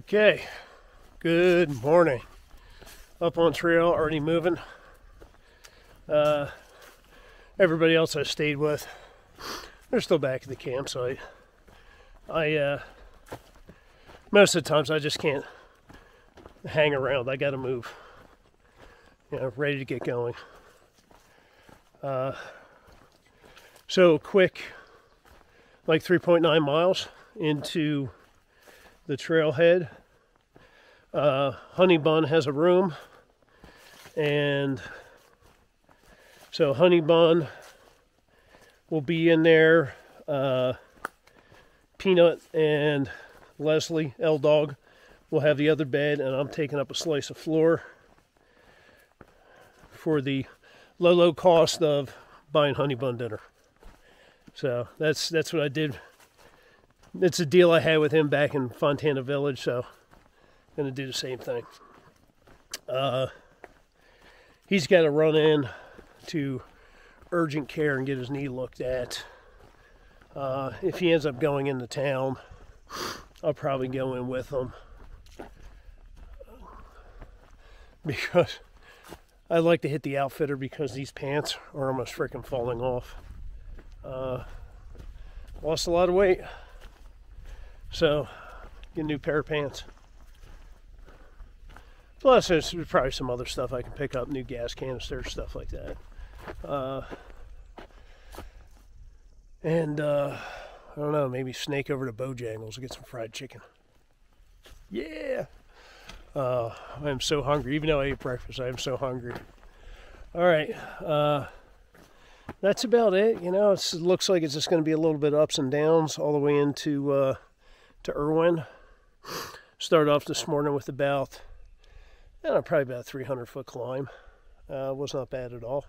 Okay, good morning. Up on trail, already moving. Everybody else I stayed with, they're still back at the campsite. I most of the times I just can't hang around. I gotta move. You know, ready to get going. So quick, like 3.9 miles into the trailhead. Honey Bun has a room, and so Honey Bun will be in there. Peanut and Leslie, L-Dog, will have the other bed, and I'm taking up a slice of floor for the low cost of buying Honey Bun dinner. So that's what I did. It's a deal I had with him back in Fontana Village, so I'm going to do the same thing. He's got to run in to urgent care and get his knee looked at. If he ends up going into town, I'll probably go in with him. Because I like to hit the outfitter because these pants are almost freaking falling off. Lost a lot of weight. So, get a new pair of pants. Plus, there's probably some other stuff I can pick up, new gas canisters, stuff like that. I don't know, maybe snake over to Bojangles and get some fried chicken. Yeah! I am so hungry. Even though I ate breakfast, I am so hungry. Alright, that's about it. You know, it looks like it's just going to be a little bit ups and downs all the way into to Irwin. Started off this morning with probably about a 300-foot climb. Was not bad at all.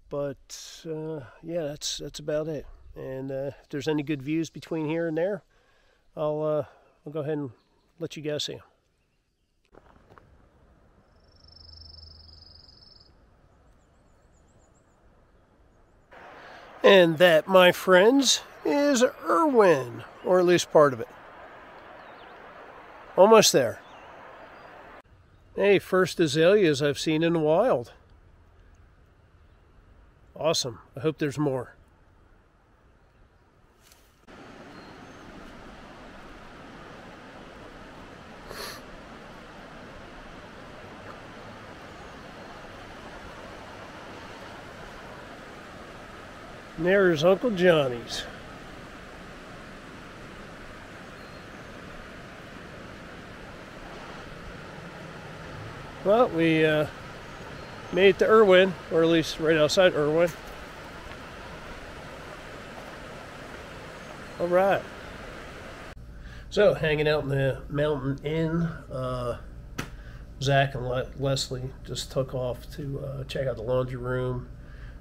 But yeah, that's about it. And if there's any good views between here and there, I'll go ahead and let you guys see them. And that, my friends, is Irwin, or at least part of it. Almost there. Hey, first azaleas I've seen in the wild. Awesome. I hope there's more. And there's Uncle Johnny's. Well, we made it to Irwin, or at least right outside Irwin. All right. So, hanging out in the Mountain Inn. Zach and Leslie just took off to check out the laundry room.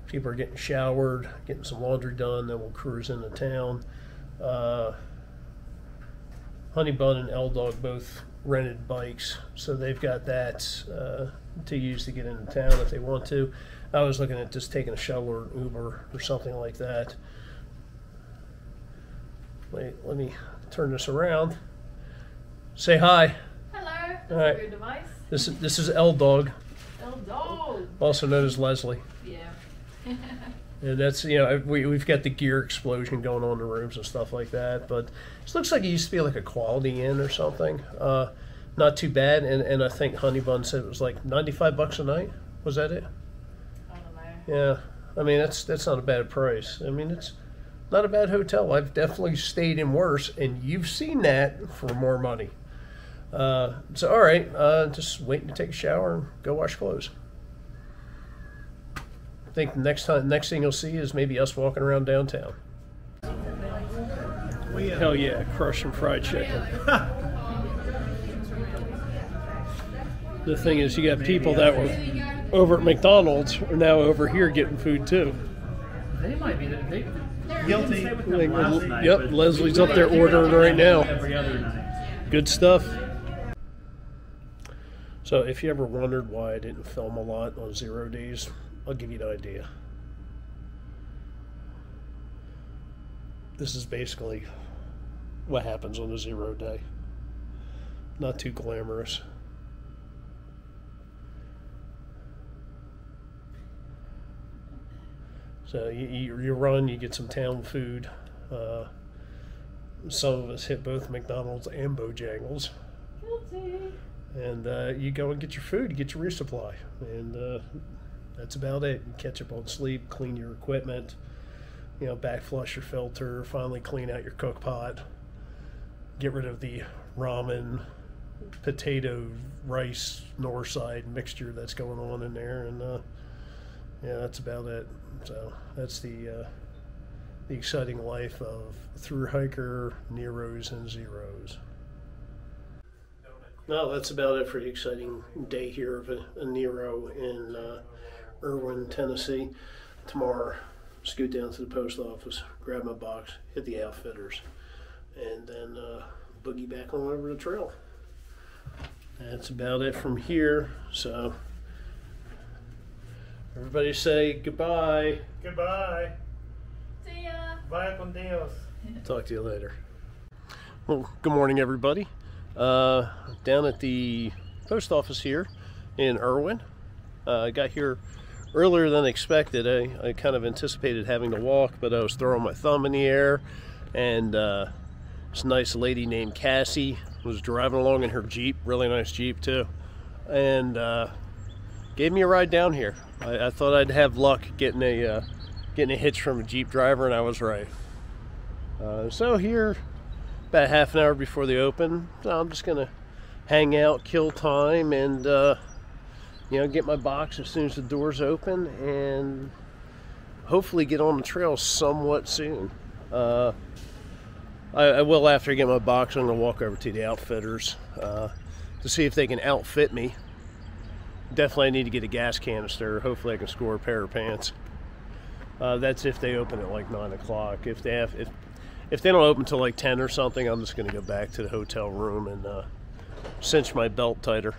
People are getting showered, getting some laundry done, then we'll cruise into town. Honey Bun and L-Dog both rented bikes, so they've got that to use to get into town if they want to. I was looking at just taking a shuttle or an Uber or something like that. Wait, let me turn this around. Say hi. Hello. That's all right. A weird device. This is L-Dog. L-Dog. Also known as Leslie. Yeah. And that's, you know, we've got the gear explosion going on in the rooms and stuff like that. But it looks like it used to be like a Quality Inn or something. Not too bad. And I think Honey Bun said it was like $95 a night. Was that it? I don't know. Yeah. I mean, that's not a bad price. I mean, it's not a bad hotel. I've definitely stayed in worse, and you've seen that for more money. So, all right. Just waiting to take a shower and go wash clothes. I think the next thing you'll see is maybe us walking around downtown. Hell yeah, crushing fried chicken. The thing is, you got people that were over at McDonald's are now over here getting food too. They might be guilty. Yep, Leslie's up there ordering right now. Every other night. Good stuff. So if you ever wondered why I didn't film a lot on 0 days, I'll give you an idea. This is basically what happens on a 0 day. not too glamorous. So you run, you get some town food. Some of us hit both McDonald's and Bojangles. Guilty. And you go and get your food, you get your resupply. And that's about it. You catch up on sleep, clean your equipment, you know, back flush your filter, finally clean out your cook pot, get rid of the ramen, potato, rice, Northside mixture that's going on in there. And yeah, that's about it. So that's the exciting life of thru hiker, Neros and Zeros. No, that's about it for the exciting day here of a Nero in Irwin, Tennessee. Tomorrow, scoot down to the post office, grab my box, hit the Outfitters, and then boogie back on over the trail. That's about it from here. So everybody say goodbye. Goodbye. See ya. Vaya con Dios. Talk to you later. Well, good morning, everybody. Down at the post office here in Irwin. I got here earlier than expected. I kind of anticipated having to walk, but I was throwing my thumb in the air, and this nice lady named Cassie was driving along in her Jeep, really nice Jeep too, and gave me a ride down here. I thought I'd have luck getting a hitch from a Jeep driver, and I was right. So here, about half an hour before they open, so I'm just gonna hang out, kill time, and you know, get my box as soon as the doors open, and hopefully get on the trail somewhat soon. I will, after I get my box, I'm gonna walk over to the Outfitters to see if they can outfit me. Definitely I need to get a gas canister. Hopefully I can score a pair of pants. That's if they open at like 9 o'clock. If they don't open until like 10 or something, I'm just going to go back to the hotel room and cinch my belt tighter.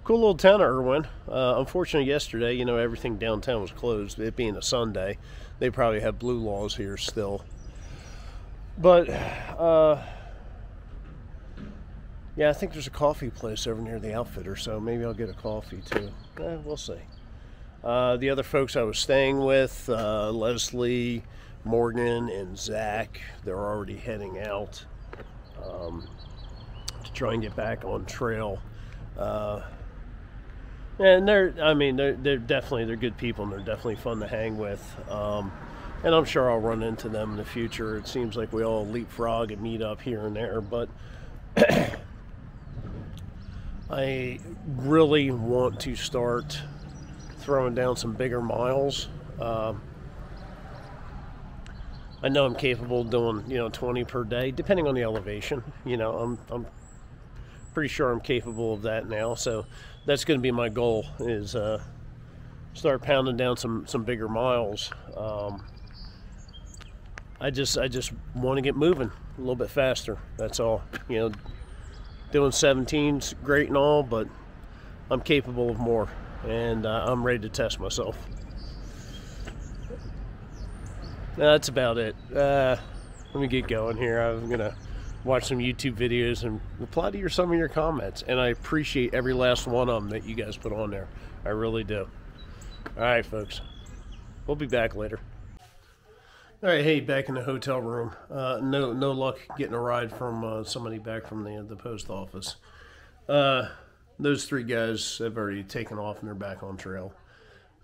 Cool little town of Irwin. Unfortunately, yesterday, you know, everything downtown was closed. It being a Sunday, they probably have blue laws here still. But yeah, I think there's a coffee place over near the Outfitter, so maybe I'll get a coffee too. We'll see. The other folks I was staying with, Leslie, Morgan, and Zach, they're already heading out to try and get back on trail. And they're definitely, they're good people, and they're definitely fun to hang with. And I'm sure I'll run into them in the future. It seems like we all leapfrog and meet up here and there, but I really want to start throwing down some bigger miles. I know I'm capable of doing, you know, 20 per day, depending on the elevation. You know, I'm pretty sure I'm capable of that now. So that's going to be my goal, is start pounding down some bigger miles. I just want to get moving a little bit faster. That's all. You know, doing 17's great and all, but I'm capable of more, and I'm ready to test myself. That's about it. Let me get going here. I'm gonna watch some YouTube videos and reply to some of your comments, and I appreciate every last one of them that you guys put on there. I really do. All right, folks, we'll be back later. All right, hey, back in the hotel room. No luck getting a ride from somebody back from the post office. Those three guys have already taken off and they're back on trail.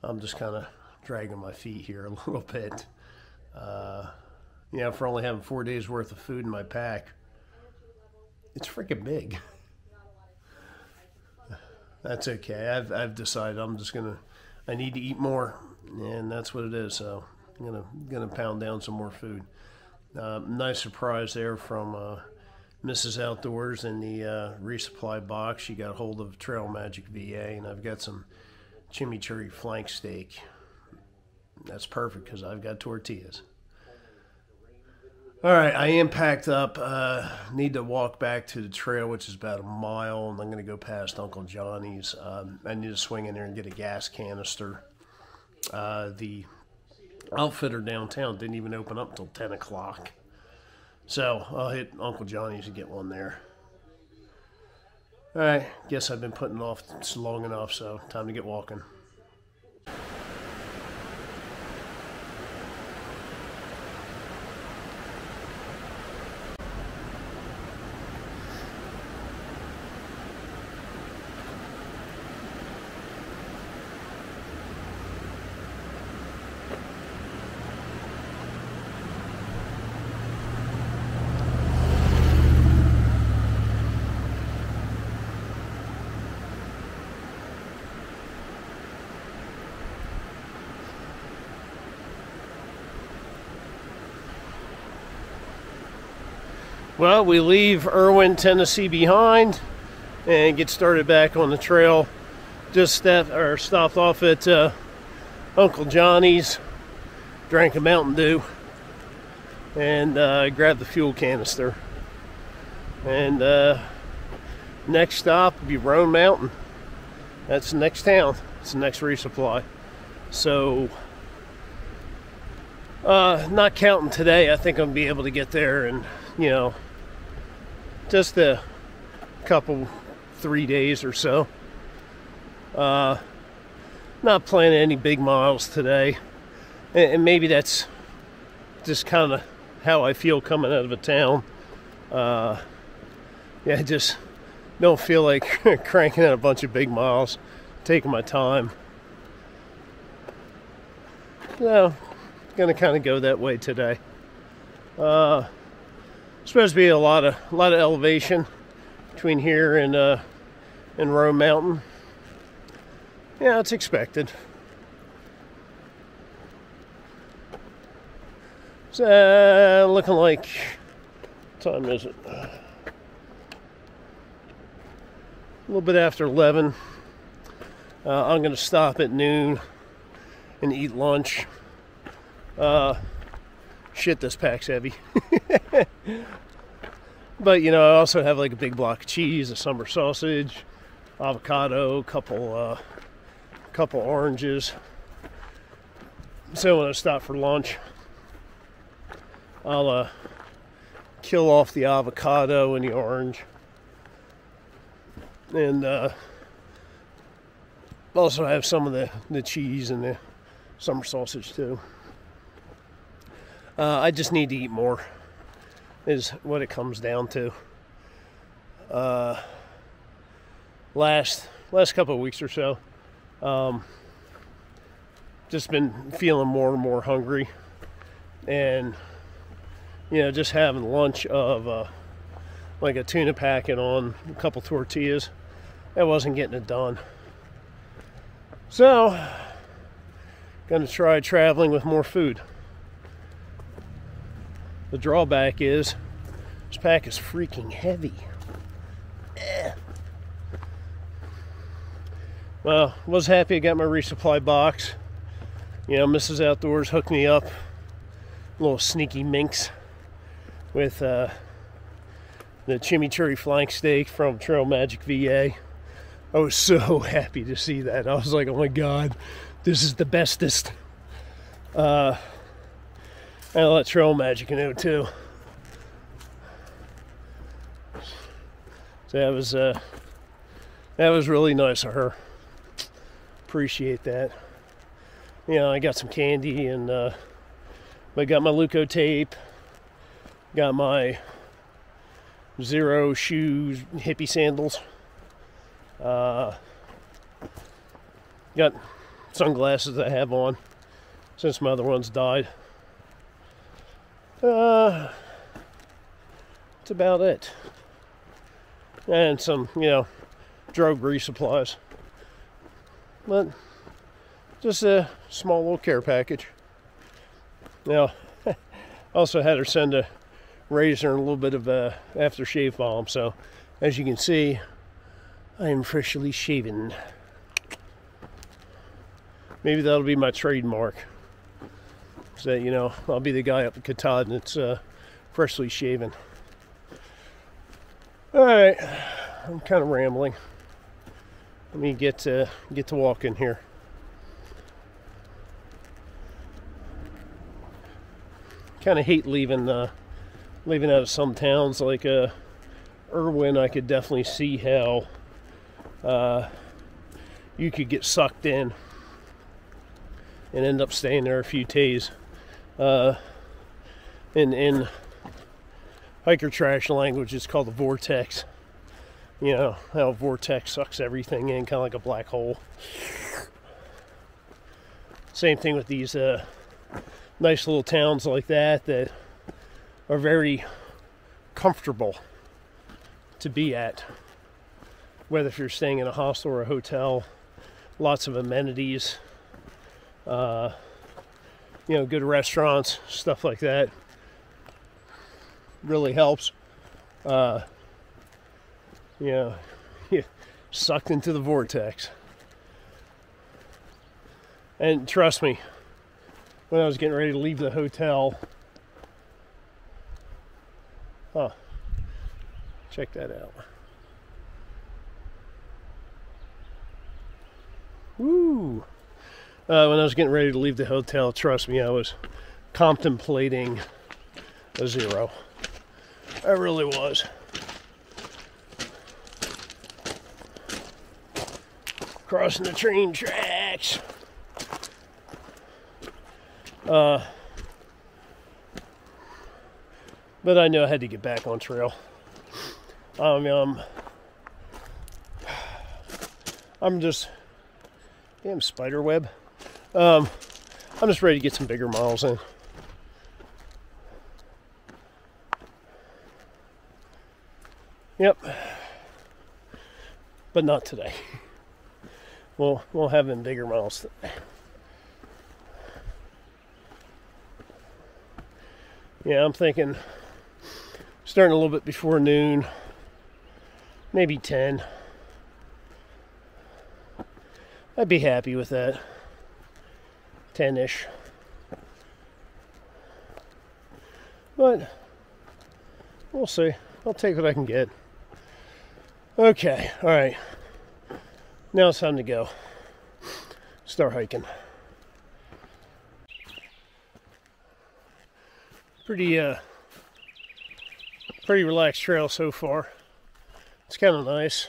I'm just kind of dragging my feet here a little bit. You know, for only having 4 days worth of food in my pack, it's freaking big. That's okay. I've decided I need to eat more, and that's what it is. So I'm gonna pound down some more food. Nice surprise there from Mrs. Outdoors in the resupply box. She got hold of Trail Magic VA, and I've got some chimichurri flank steak. That's perfect because I've got tortillas. All right, I am packed up. Need to walk back to the trail, which is about a mile, and I'm going to go past Uncle Johnny's. I need to swing in there and get a gas canister. The Outfitter downtown didn't even open up until 10 o'clock. So I'll hit Uncle Johnny's and get one there. Alright, guess I've been putting it off long enough, so time to get walking. Well, we leave Irwin, Tennessee behind and get started back on the trail. Just stopped off at Uncle Johnny's, drank a Mountain Dew, and grabbed the fuel canister. And next stop will be Roan Mountain. That's the next town. It's the next resupply. So, not counting today, I think I'll be able to get there in, you know, just a couple, 3 days or so. Not planning any big miles today. And maybe that's just kind of how I feel coming out of a town. Yeah, I just don't feel like cranking out a bunch of big miles, taking my time. So, gonna kind of go that way today. Supposed to be a lot of elevation between here and Roan Mountain. Yeah, it's expected. It's looking like, what time is it? A little bit after 11. I'm going to stop at noon and eat lunch. Shit, this pack's heavy. But, you know, I also have like a big block of cheese, a summer sausage, avocado, couple oranges. So when I stop for lunch, I'll kill off the avocado and the orange. And also have some of the cheese and the summer sausage too. I just need to eat more, is what it comes down to. Last couple of weeks or so, just been feeling more and more hungry, and you know, just having lunch of like a tuna packet on a couple tortillas, that wasn't getting it done. So, gonna try traveling with more food. The drawback is this pack is freaking heavy. Well, was happy I got my resupply box. You know, Mrs. Outdoors hooked me up, little sneaky minx, with the chimichurri flank steak from Trail Magic VA. I was so happy to see that. I was like, oh my god, this is the bestest. I'll let Trail Magic know too. So that was really nice of her. Appreciate that. You know, I got some candy, and I got my Luco tape, got my Zero shoes, hippie sandals, got sunglasses I have on since my other ones died. That's about it. And some, you know, drug resupplies. But just a small little care package. Now, also had her send a razor and a little bit of aftershave balm. So, as you can see, I am freshly shaven. Maybe that'll be my trademark. So, you know, I'll be the guy up at Katahdin that's freshly shaven. Alright, I'm kind of rambling. Let me get to walking here. Kind of hate leaving Leaving out of some towns like Irwin, I could definitely see how you could get sucked in and end up staying there a few days. In hiker trash language, it's called the vortex. You know, how a vortex sucks everything in, kind of like a black hole. Same thing with these nice little towns like that are very comfortable to be at. Whether if you're staying in a hostel or a hotel, lots of amenities, you know, good restaurants, stuff like that. Really helps. You know, you sucked into the vortex. And trust me, when I was getting ready to leave the hotel, check that out. Woo! When I was getting ready to leave the hotel, trust me, I was contemplating a zero. I really was. Crossing the train tracks. But I knew I had to get back on trail. I'm just, damn spider web. I'm just ready to get some bigger miles in. Yep. But not today. We'll have them bigger miles today. Yeah, I'm thinking starting a little bit before noon, maybe 10. I'd be happy with that. 10-ish. But we'll see. I'll take what I can get. Okay, all right. Now it's time to go. Start hiking. Pretty relaxed trail so far. It's kind of nice.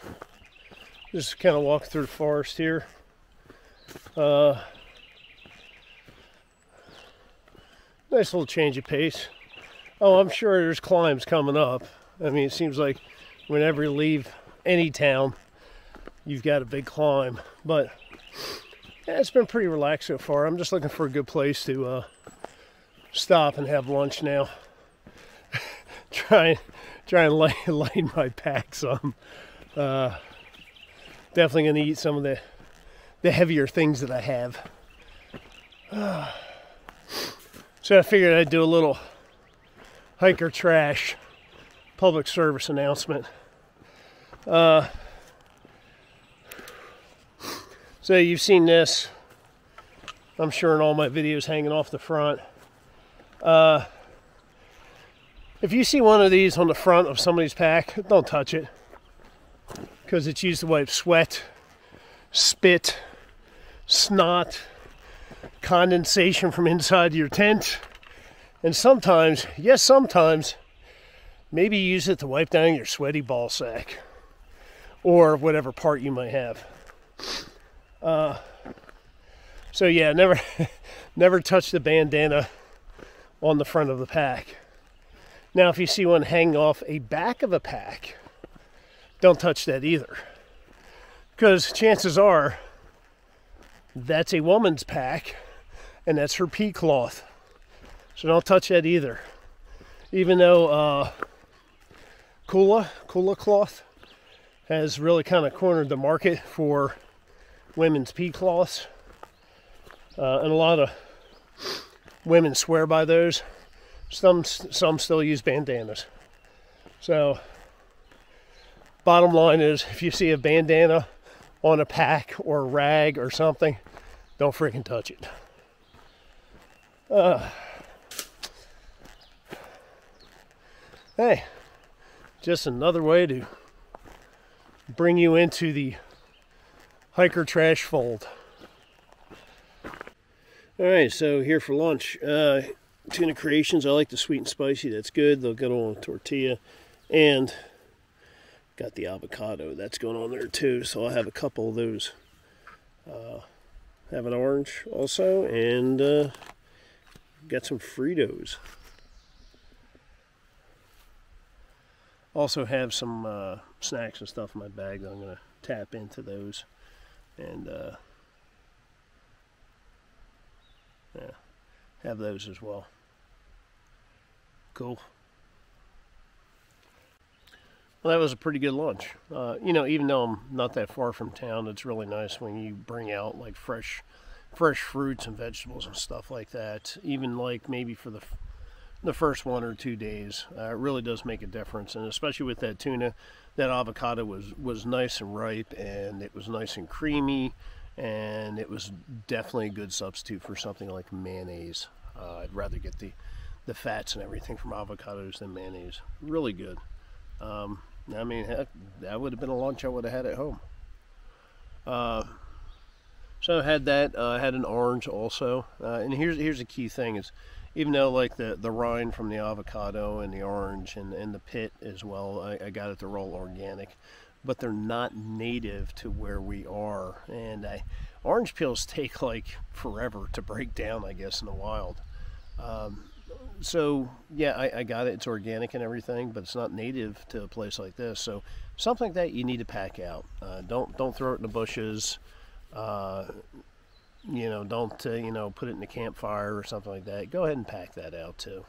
Just kind of walk through the forest here. Nice little change of pace. Oh, I'm sure there's climbs coming up. I mean, it seems like whenever you leave any town, you've got a big climb. But yeah, it's been pretty relaxed so far. I'm just looking for a good place to stop and have lunch now. try and lighten my pack some. Definitely going to eat some of the heavier things that I have. So I figured I'd do a little hiker trash public service announcement. So you've seen this, I'm sure, in all my videos hanging off the front. If you see one of these on the front of somebody's pack, don't touch it, because it's used to wipe sweat, spit, snot, condensation from inside your tent, and sometimes, yes, sometimes, maybe use it to wipe down your sweaty ball sack or whatever part you might have. So yeah, never touch the bandana on the front of the pack. Now, if you see one hanging off a back of a pack, don't touch that either, because chances are that's a woman's pack and that's her pea cloth. So don't touch that either. Even though Kula cloth has really kind of cornered the market for women's pea cloths, and a lot of women swear by those. Some still use bandanas. So bottom line is, if you see a bandana on a pack or a rag or something, don't freaking touch it. Hey, just another way to bring you into the hiker trash fold. All right, so here for lunch. Tuna Creations. I like the sweet and spicy. That's good. They'll get on a tortilla. And got the avocado. That's going on there too. So I'll have a couple of those. Have an orange also. And got some Fritos. Also have some snacks and stuff in my bag. I'm going to tap into those. And yeah, have those as well. Cool. Well, that was a pretty good lunch. You know, even though I'm not that far from town, it's really nice when you bring out like fresh fruits and vegetables and stuff like that. Even like maybe for the first 1 or 2 days, it really does make a difference. And especially with that tuna, that avocado was nice and ripe, and it was nice and creamy, and it was definitely a good substitute for something like mayonnaise. I'd rather get the fats and everything from avocados than mayonnaise. Really good. I mean, heck, that would have been a lunch I would have had at home. So I had that. I had an orange also. And here's a key thing is, even though like the rind from the avocado and the orange and the pit as well, I got it to roll organic, but they're not native to where we are. And orange peels take like forever to break down, I guess, in the wild. So yeah, I got it. It's organic and everything, but it's not native to a place like this. So something like that you need to pack out. Don't throw it in the bushes. You know, don't you know, put it in the campfire or something like that. Go ahead and pack that out too.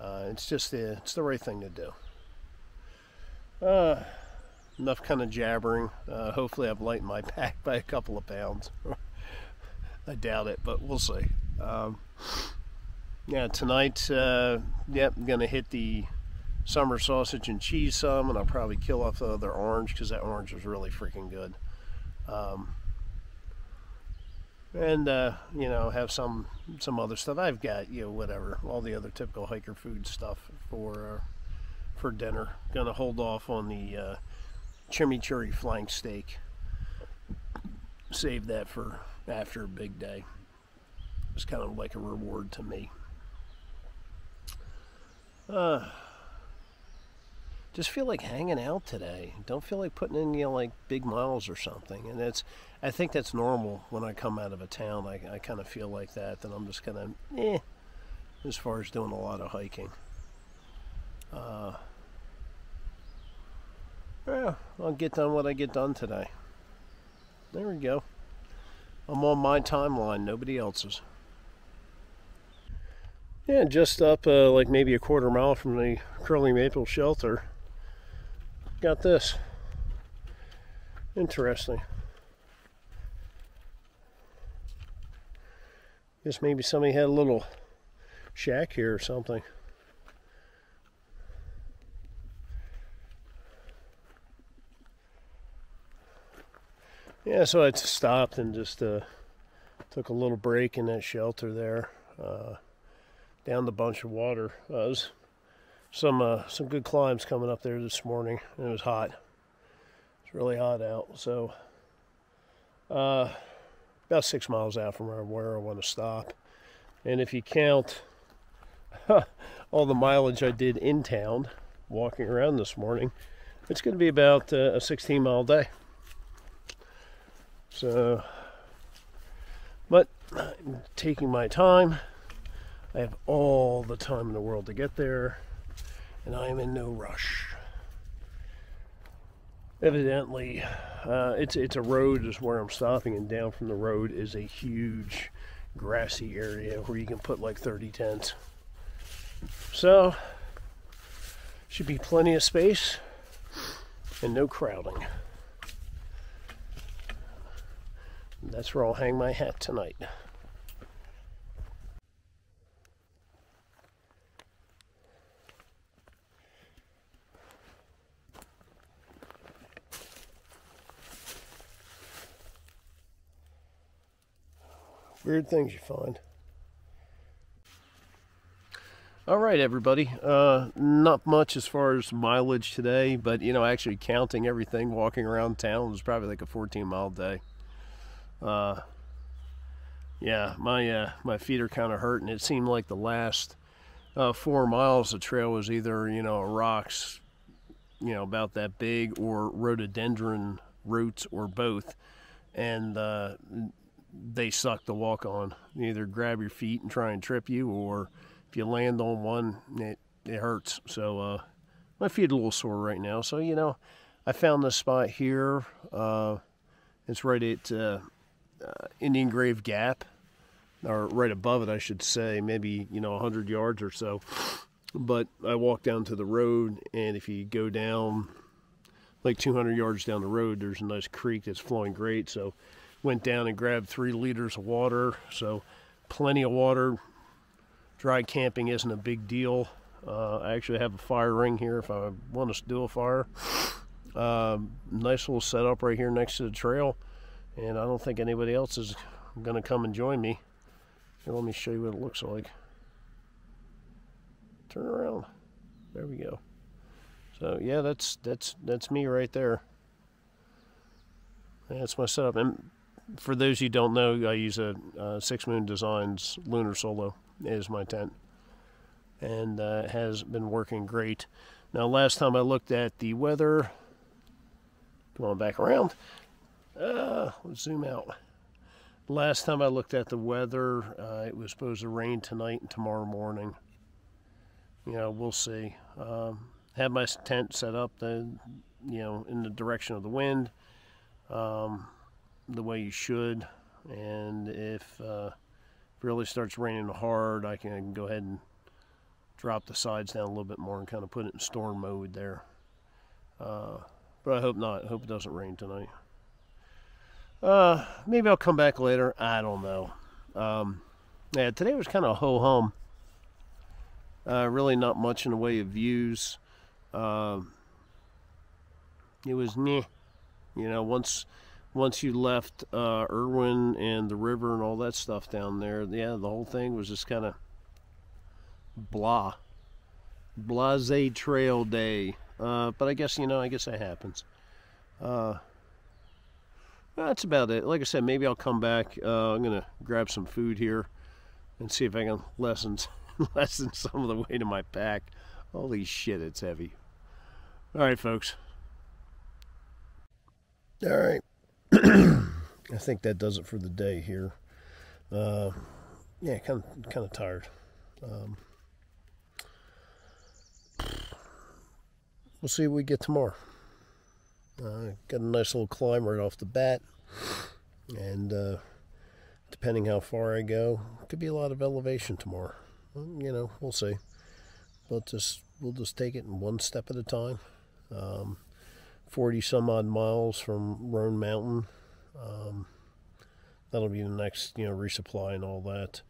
It's just it's the right thing to do. Enough kind of jabbering. Hopefully I've lightened my pack by a couple of pounds. I doubt it, but we'll see. Yeah, tonight, yep, I'm going to hit the summer sausage and cheese some, and I'll probably kill off the other orange because that orange was really freaking good. And, you know, have some other stuff. I've got, you know, whatever, all the other typical hiker food stuff for dinner. Going to hold off on the chimichurri flank steak. Save that for after a big day. It's kind of like a reward to me. Just feel like hanging out today. Don't feel like putting in, you know, like big miles or something. And I think that's normal when I come out of a town. I kind of feel like that. That I'm just kind of as far as doing a lot of hiking. Yeah, I'll get done what I get done today. There we go. I'm on my timeline, nobody else's. Yeah, just up like maybe a quarter mile from the Curly Maple shelter. Got this. Interesting. Guess maybe somebody had a little shack here or something. Yeah, so I stopped and just took a little break in that shelter there. Downed a bunch of water. There's some good climbs coming up there this morning, and it was hot. It's really hot out. So about 6 miles out from where I want to stop. And if you count all the mileage I did in town, walking around this morning, it's going to be about a 16-mile day. So, but I'm taking my time. I have all the time in the world to get there, and I am in no rush. Evidently, it's a road is where I'm stopping, and down from the road is a huge grassy area where you can put like 30 tents. So, should be plenty of space and no crowding. And that's where I'll hang my hat tonight. Weird things you find. All right, everybody. Not much as far as mileage today, but you know, actually counting everything, walking around town was probably like a 14-mile day. Yeah, my feet are kind of hurting. It seemed like the last 4 miles, the trail was either, rocks, about that big, or rhododendron roots, or both. And they suck to walk on. You either grab your feet and try and trip you, or if you land on one, it hurts. So my feet are a little sore right now. So, I found this spot here. It's right at Indian Grave Gap, or right above it, I should say, maybe, 100 yards or so. But I walked down to the road, and if you go down like 200 yards down the road, there's a nice creek that's flowing great. So went down and grabbed 3 liters of water. So plenty of water. Dry camping isn't a big deal. I actually have a fire ring here if I want to do a fire. Nice little setup right here next to the trail. And I don't think anybody else is going to come and join me. Here, let me show you what it looks like. Turn around. There we go. So yeah, that's me right there. That's my setup. And for those who don't know, I use a Six Moon Designs Lunar Solo as my tent, and it has been working great. Now, last time I looked at the weather, come on back around. Let's zoom out. Last time I looked at the weather, it was supposed to rain tonight and tomorrow morning. We'll see. Have my tent set up, in the direction of the wind, the way you should. And if it really starts raining hard, I can go ahead and drop the sides down a little bit more and kind of put it in storm mode there. But I hope not. I hope it doesn't rain tonight. Maybe I'll come back later. I don't know. Yeah, today was kind of ho-hum. Really not much in the way of views. It was meh. Once you left Irwin and the river and all that stuff down there, yeah, the whole thing was just kind of blah. Blase trail day. But I guess, that happens. That's about it. Like I said, maybe I'll come back. I'm going to grab some food here and see if I can lessen some of the weight of my pack. Holy shit, it's heavy. All right, folks. All right. I think that does it for the day here. Yeah, kind of tired. We'll see what we get tomorrow. Got a nice little climb right off the bat, and depending how far I go, could be a lot of elevation tomorrow. We'll see. But we'll just take it in one step at a time. 40 some odd miles from Roan Mountain. That'll be the next, resupply and all that.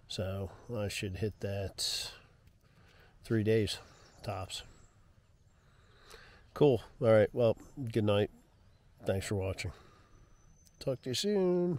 So I should hit that 3 days tops. Cool. All right. Well, good night. Thanks for watching. Talk to you soon.